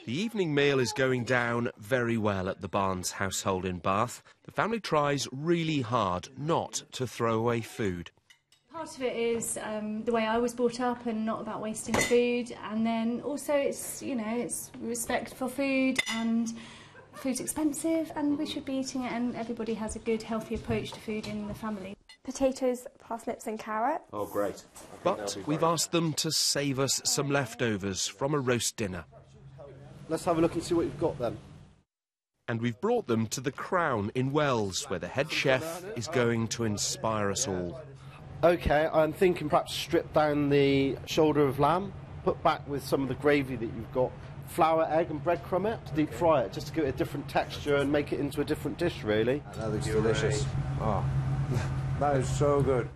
The evening meal is going down very well at the Barnes household in Bath. The family tries really hard not to throw away food. Part of it is the way I was brought up and not about wasting food, and then also it's, you know, it's respect for food, and food's expensive and we should be eating it, and everybody has a good healthy approach to food in the family. Potatoes, parsnips and carrots. Oh, great. But we've asked them to save us some leftovers from a roast dinner. Let's have a look and see what you've got then. And we've brought them to the Crown in Wells, where the head chef is going to inspire us all. OK, I'm thinking perhaps strip down the shoulder of lamb, put back with some of the gravy that you've got, flour, egg and breadcrumb it, deep fry it, just to give it a different texture and make it into a different dish, really. That looks delicious. Oh, that is so good.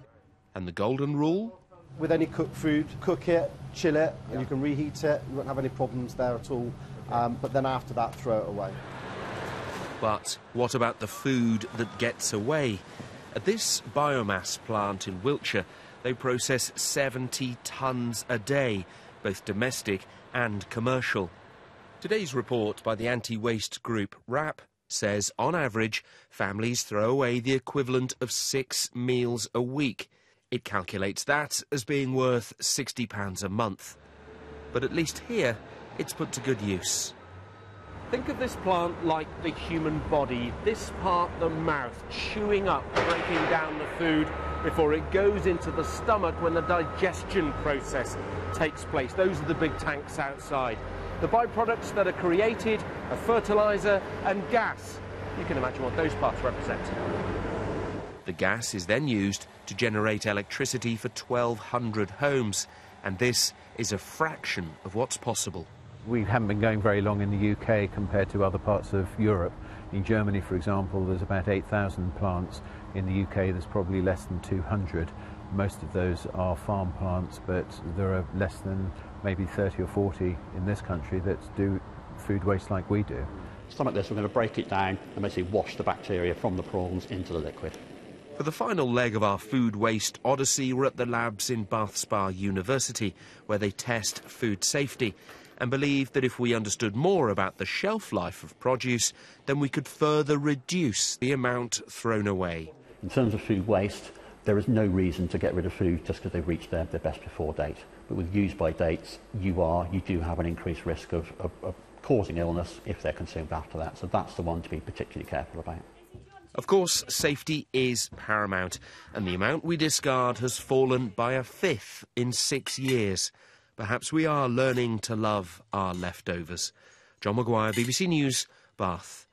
And the golden rule? With any cooked food, cook it, chill it, and you can reheat it. You won't have any problems there at all. But then after that, throw it away. But what about the food that gets away? At this biomass plant in Wiltshire, they process 70 tonnes a day, both domestic and commercial. Today's report by the anti-waste group WRAP says, on average, families throw away the equivalent of 6 meals a week. It calculates that as being worth £60 a month. But at least here, it's put to good use. Think of this plant like the human body, this part, the mouth, chewing up, breaking down the food before it goes into the stomach when the digestion process takes place. Those are the big tanks outside. The byproducts that are created are fertiliser and gas. You can imagine what those parts represent. The gas is then used to generate electricity for 1,200 homes, and this is a fraction of what's possible. We haven't been going very long in the UK compared to other parts of Europe. In Germany, for example, there's about 8,000 plants. In the UK, there's probably less than 200. Most of those are farm plants, but there are less than maybe 30 or 40 in this country that do food waste like we do. Something like this, we're going to break it down and basically wash the bacteria from the prawns into the liquid. For the final leg of our food waste odyssey, we're at the labs in Bath Spa University, where they test food safety and believe that if we understood more about the shelf life of produce, then we could further reduce the amount thrown away. In terms of food waste, there is no reason to get rid of food just because they've reached their best before date. But with use-by dates, you do have an increased risk of causing illness if they're consumed after that. So that's the one to be particularly careful about. Of course, safety is paramount, and the amount we discard has fallen by 1/5 in 6 years. Perhaps we are learning to love our leftovers. John Maguire, BBC News, Bath.